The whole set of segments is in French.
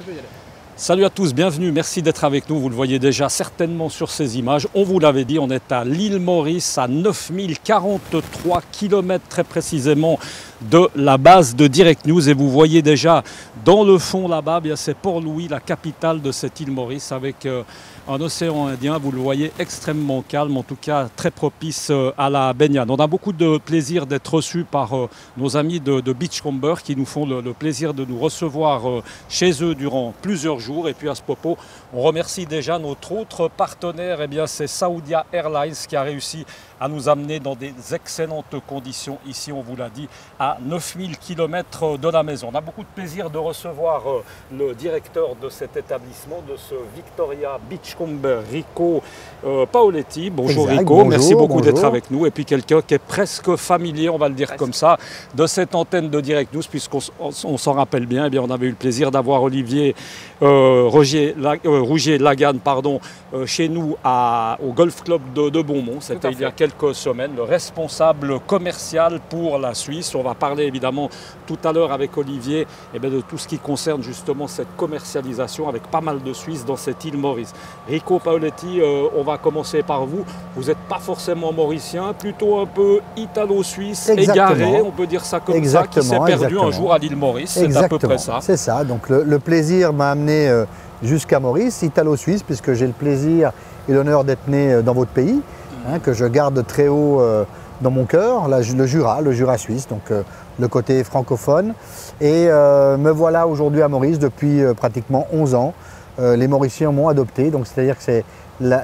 tu peux y aller. Salut à tous, bienvenue, merci d'être avec nous. Vous le voyez déjà certainement sur ces images. On vous l'avait dit, on est à l'île Maurice, à 9043 km très précisément de la base de Direct News. Et vous voyez déjà dans le fond là-bas, bien c'est Port-Louis, la capitale de cette île Maurice, avec un océan Indien, vous le voyez, extrêmement calme, en tout cas très propice à la baignade. On a beaucoup de plaisir d'être reçus par nos amis de Beachcomber qui nous font le plaisir de nous recevoir chez eux durant plusieurs jours. Et puis à ce propos, on remercie déjà notre autre partenaire, eh bien c'est Saudia Airlines qui a réussi à nous amener dans des excellentes conditions ici, on vous l'a dit, à 9000 km de la maison. On a beaucoup de plaisir de recevoir le directeur de cet établissement, de ce Victoria Beachcomber, Rico Paoletti. Bonjour exact, Rico, bonjour, merci beaucoup d'être avec nous. Et puis quelqu'un qui est presque familier, on va le dire comme ça, de cette antenne de Direct News, puisqu'on s'en rappelle bien, eh bien, on avait eu le plaisir d'avoir Olivier Rougier-Lagan chez nous au Golf Club de Beaumont. C'était il y a quelques semaines, le responsable commercial pour la Suisse. On va parler évidemment tout à l'heure avec Olivier de tout ce qui concerne justement cette commercialisation avec pas mal de Suisses dans cette île Maurice. Rico Paoletti, on va commencer par vous. Vous n'êtes pas forcément mauricien, plutôt un peu italo-suisse, égaré, on peut dire ça comme ça, qui s'est perdu un jour à l'île Maurice. C'est à peu près ça. C'est ça, donc le plaisir m'a amené jusqu'à Maurice, italo-suisse, puisque j'ai le plaisir et l'honneur d'être né dans votre pays, que je garde très haut dans mon cœur, le Jura suisse, donc le côté francophone. Et me voilà aujourd'hui à Maurice depuis pratiquement 11 ans. Les Mauriciens m'ont adopté, donc c'est-à-dire que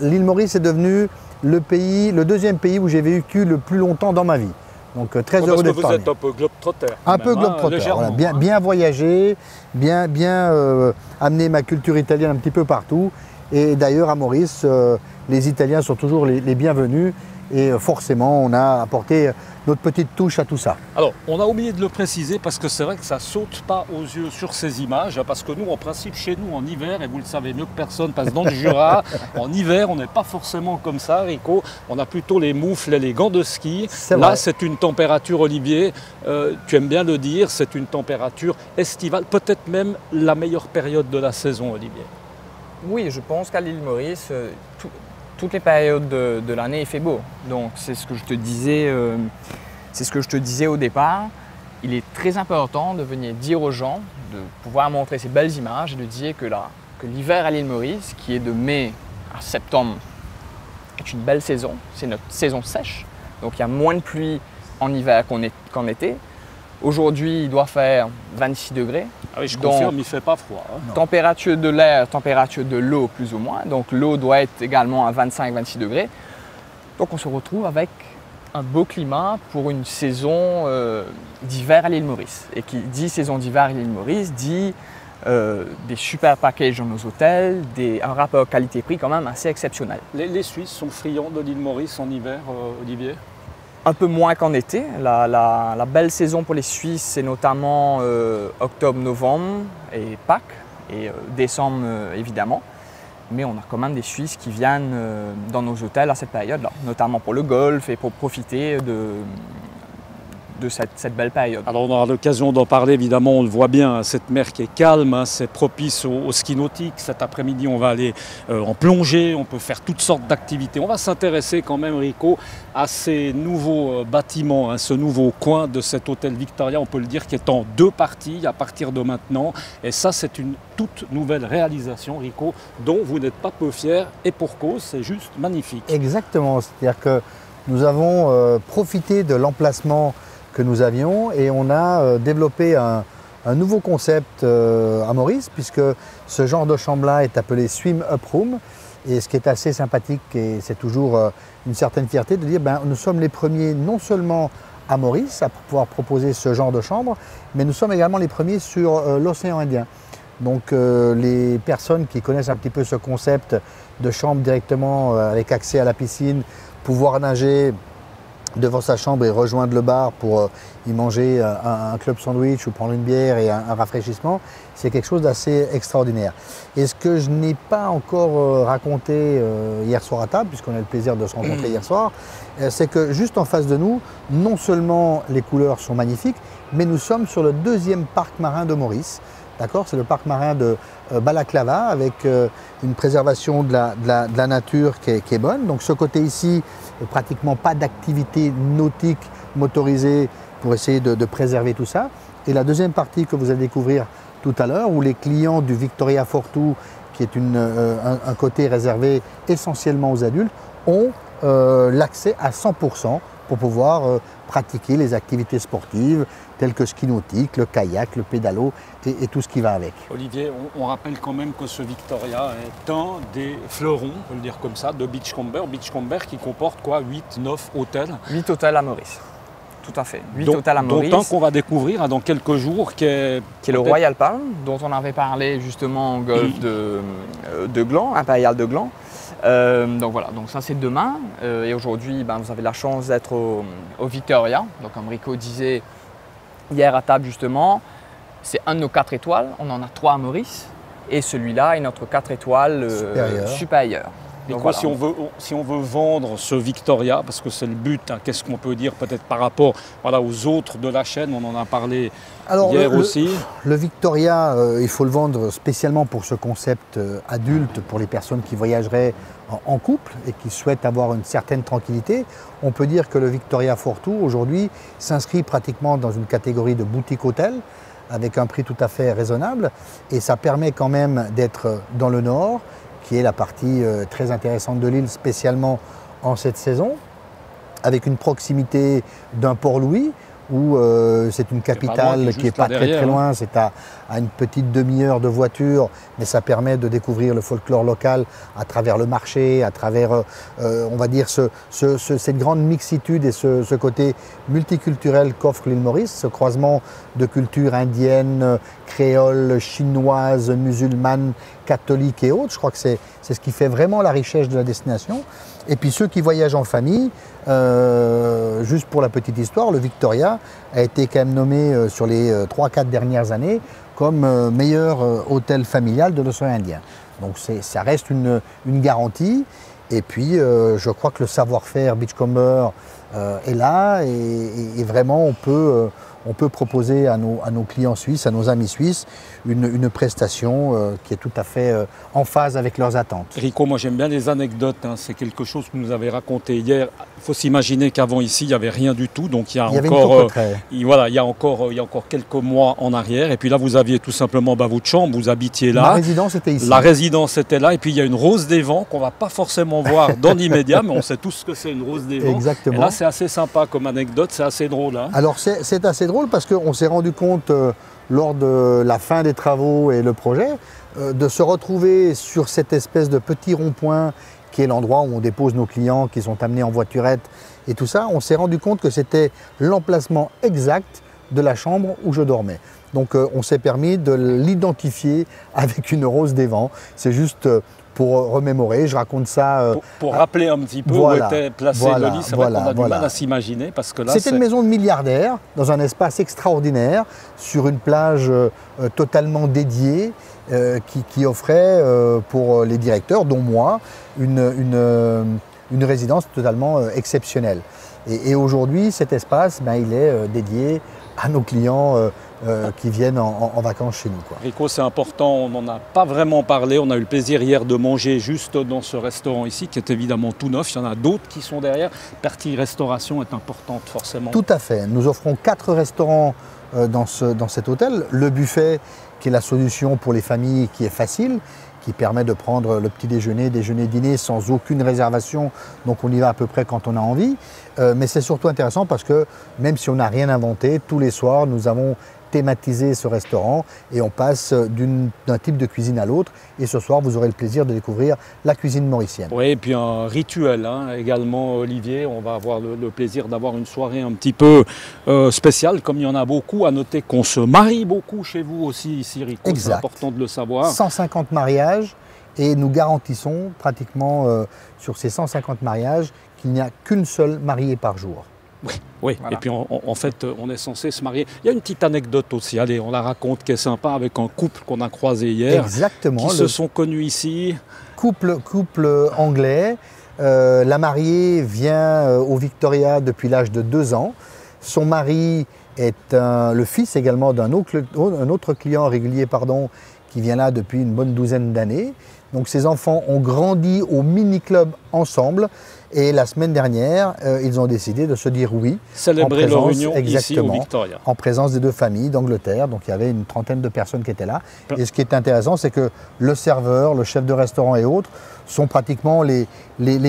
l'île Maurice est devenue le deuxième pays où j'ai vécu le plus longtemps dans ma vie. Donc très heureux d'être parmi. Vous êtes un peu globe-trotter. Un peu globe-trotter, voilà, bien voyager, bien amener ma culture italienne un petit peu partout. Et d'ailleurs à Maurice, les Italiens sont toujours les bienvenus et forcément on a apporté notre petite touche à tout ça. Alors on a oublié de le préciser parce que c'est vrai que ça ne saute pas aux yeux sur ces images, parce que nous en principe chez nous en hiver, et vous le savez mieux que personne, parce que dans le Jura, en hiver on n'est pas forcément comme ça Rico, on a plutôt les moufles et les gants de ski. Là c'est une température, Olivier, tu aimes bien le dire, c'est une température estivale, peut-être même la meilleure période de la saison, Olivier. Oui, je pense qu'à l'île Maurice, toutes les périodes de l'année, il fait beau. Donc c'est ce que je te disais, au départ. Il est très important de venir dire aux gens, de pouvoir montrer ces belles images et de dire que l'hiver à l'île Maurice, qui est de mai à septembre, est une belle saison. C'est notre saison sèche. Donc il y a moins de pluie en hiver qu'en été. Aujourd'hui, il doit faire 26 degrés. Ah oui, je confirme, il ne fait pas froid. Température de l'air, température de l'eau plus ou moins. Donc l'eau doit être également à 25-26 degrés. Donc on se retrouve avec un beau climat pour une saison d'hiver à l'île Maurice. Et qui dit saison d'hiver à l'île Maurice dit des super packages dans nos hôtels, un rapport qualité-prix quand même assez exceptionnel. Les Suisses sont friands de l'île Maurice en hiver, Olivier ? Un peu moins qu'en été. La belle saison pour les Suisses, c'est notamment octobre-novembre et Pâques, et décembre évidemment. Mais on a quand même des Suisses qui viennent dans nos hôtels à cette période-là, notamment pour le golf et pour profiter de cette belle période. Alors on aura l'occasion d'en parler, évidemment, on le voit bien, cette mer qui est calme, c'est propice au ski nautique. Cet après-midi, on va aller en plongée, on peut faire toutes sortes d'activités. On va s'intéresser quand même, Rico, à ces nouveaux bâtiments, ce nouveau coin de cet hôtel Victoria, on peut le dire, qui est en 2 parties à partir de maintenant. Et ça, c'est une toute nouvelle réalisation, Rico, dont vous n'êtes pas peu fier, et pour cause, c'est juste magnifique. Exactement, c'est-à-dire que nous avons profité de l'emplacement que nous avions et on a développé un nouveau concept à Maurice, puisque ce genre de chambre-là est appelé Swim Up Room. Et ce qui est assez sympathique, et c'est toujours une certaine fierté de dire nous sommes les premiers non seulement à Maurice à pouvoir proposer ce genre de chambre, mais nous sommes également les premiers sur l'océan Indien. Donc les personnes qui connaissent un petit peu ce concept de chambre directement avec accès à la piscine, pouvoir nager devant sa chambre et rejoindre le bar pour y manger un club sandwich ou prendre une bière et un rafraîchissement, c'est quelque chose d'assez extraordinaire. Et ce que je n'ai pas encore raconté hier soir à table, puisqu'on a eu le plaisir de se rencontrer hier soir, c'est que juste en face de nous, non seulement les couleurs sont magnifiques, mais nous sommes sur le 2e parc marin de Maurice. D'accord, c'est le parc marin de Balaclava avec une préservation de la nature qui est bonne. Donc ce côté ici, pratiquement pas d'activité nautique motorisée pour essayer de préserver tout ça. Et la deuxième partie que vous allez découvrir tout à l'heure, où les clients du Victoria Fortwo, qui est un côté réservé essentiellement aux adultes, ont l'accès à 100% pour pouvoir pratiquer les activités sportives telles que ski nautique, le kayak, le pédalo et tout ce qui va avec. Olivier, on rappelle quand même que ce Victoria est un des fleurons, on peut le dire comme ça, de Beachcomber. Beachcomber qui comporte quoi, 8, 9 hôtels? 8 hôtels à Maurice. Tout à fait. 8 hôtels à Maurice. Dont un qu'on va découvrir dans quelques jours, qui est le Royal Palm, dont on avait parlé justement au golfe de Gland, Impérial de Gland. Donc voilà, donc ça c'est demain. Et aujourd'hui, vous avez la chance d'être au Victoria. Donc comme Rico disait hier à table justement, c'est un de nos 4 étoiles. On en a 3 à Maurice. Et celui-là est notre 4 étoiles supérieur. Et quoi, voilà. si on veut vendre ce Victoria, parce que c'est le but, hein, qu'est-ce qu'on peut dire peut-être par rapport aux autres de la chaîne, on en a parlé hier aussi. Le Victoria, il faut le vendre spécialement pour ce concept adulte, pour les personnes qui voyageraient en couple et qui souhaitent avoir une certaine tranquillité. On peut dire que le Victoria Fortwo aujourd'hui s'inscrit pratiquement dans une catégorie de boutique hôtel avec un prix tout à fait raisonnable et ça permet quand même d'être dans le nord, qui est la partie très intéressante de l'île, spécialement en cette saison, avec une proximité d'un Port-Louis, où c'est une capitale qui n'est pas très loin, c'est à une petite demi-heure de voiture, mais ça permet de découvrir le folklore local à travers le marché, à travers, on va dire, cette grande mixitude et ce côté multiculturel qu'offre l'île Maurice, ce croisement de cultures indiennes, créoles, chinoises, musulmanes, catholiques et autres. Je crois que c'est ce qui fait vraiment la richesse de la destination. Et puis ceux qui voyagent en famille, juste pour la petite histoire, le Victoria a été quand même nommé sur les 3-4 dernières années comme meilleur hôtel familial de l'océan Indien. Donc ça reste une garantie. Et puis je crois que le savoir-faire Beachcomber est là et vraiment on peut proposer à nos clients suisses, à nos amis suisses, une prestation qui est tout à fait en phase avec leurs attentes. Rico, moi j'aime bien les anecdotes, hein. C'est quelque chose que vous nous avez raconté hier. Il faut s'imaginer qu'avant ici, il n'y avait rien du tout, donc il y a encore quelques mois en arrière. Et puis là, vous aviez tout simplement votre chambre, vous habitiez là. La résidence était ici. La résidence était là, et puis il y a une rose des vents qu'on ne va pas forcément voir dans l'immédiat, mais on sait tous ce que c'est une rose des vents. Exactement. Et là, c'est assez sympa comme anecdote, c'est assez drôle. Hein. Alors c'est assez drôle parce qu'on s'est rendu compte lors de la fin des travaux et le projet de se retrouver sur cette espèce de petit rond-point qui est l'endroit où on dépose nos clients qui sont amenés en voiturette et tout ça. On s'est rendu compte que c'était l'emplacement exact de la chambre où je dormais. Donc on s'est permis de l'identifier avec une rose des vents. C'est juste pour remémorer, je raconte ça. Pour rappeler un petit peu où était placé le lit, c'est vrai qu'on a du mal à s'imaginer parce que là. C'était une maison de milliardaire dans un espace extraordinaire, sur une plage totalement dédiée, qui offrait pour les directeurs, dont moi, une résidence totalement exceptionnelle. Et aujourd'hui, cet espace, il est dédié à nos clients qui viennent en vacances chez nous. Quoi. Rico, c'est important, on n'en a pas vraiment parlé. On a eu le plaisir hier de manger juste dans ce restaurant ici, qui est évidemment tout neuf. Il y en a d'autres qui sont derrière. Partie restauration est importante forcément. Tout à fait. Nous offrons 4 restaurants dans cet hôtel. Le buffet, qui est la solution pour les familles, qui est facile, qui permet de prendre le petit déjeuner, dîner sans aucune réservation. Donc on y va à peu près quand on a envie. Mais c'est surtout intéressant parce que même si on n'a rien inventé, tous les soirs, nous avons thématisé ce restaurant et on passe d'un type de cuisine à l'autre. Et ce soir, vous aurez le plaisir de découvrir la cuisine mauricienne. Oui, et puis un rituel également, Olivier. On va avoir le plaisir d'avoir une soirée un petit peu spéciale, comme il y en a beaucoup. À noter qu'on se marie beaucoup chez vous aussi ici, Rico. C'est important de le savoir. 150 mariages et nous garantissons pratiquement sur ces 150 mariages qu'il n'y a qu'une seule mariée par jour. Oui. Voilà. Et puis en fait, on est censé se marier. Il y a une petite anecdote aussi, allez, on la raconte, qui est sympa, avec un couple qu'on a croisé hier. Exactement. Qui se sont connus ici. Couple anglais. La mariée vient au Victoria depuis l'âge de 2 ans. Son mari est le fils également d'un autre client régulier qui vient là depuis une bonne douzaine d'années. Donc ces enfants ont grandi au mini-club ensemble et la semaine dernière, ils ont décidé de se dire oui. Célébrer leur union ici au Victoria. En présence des deux familles d'Angleterre. Donc il y avait une trentaine de personnes qui étaient là. Et ce qui est intéressant, c'est que le serveur, le chef de restaurant et autres sont pratiquement les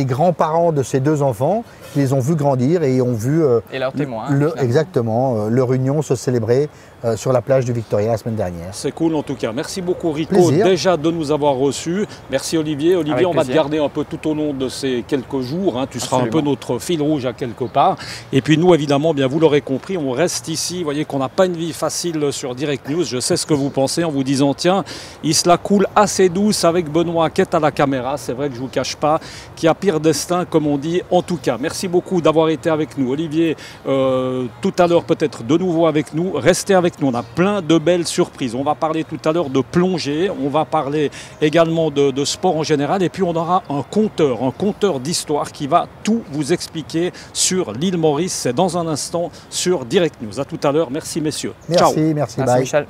grands-parents de ces deux enfants qui les ont vus grandir et ont vu et leurs témoins, exactement leur union se célébrer sur la plage du Victoria la semaine dernière. C'est cool en tout cas. Merci beaucoup Rico Plaisir. Déjà de nous avoir reçus. Merci Olivier. Olivier, Avec on plaisir. va te garder un peu tout au long de ces quelques jours. Tu seras Absolument. un peu notre fil rouge à quelque part. Et puis nous évidemment, bien vous l'aurez compris, on reste ici. Vous voyez qu'on n'a pas une vie facile sur Direct News. Je sais ce que vous pensez en vous disant tiens, il se la coule assez douce avec Benoît qui est à la caméra. C'est vrai que je ne vous cache pas qu'il y a pire destin comme on dit. En tout cas, merci beaucoup d'avoir été avec nous. Olivier, tout à l'heure peut-être de nouveau avec nous. Restez avec nous, on a plein de belles surprises. On va parler tout à l'heure de plongée, on va parler également de sport en général et puis on aura un conteur d'histoire qui va tout vous expliquer sur l'île Maurice. C'est dans un instant sur Direct News. À tout à l'heure. Merci messieurs. Merci, Ciao. merci, Merci bye. Michel.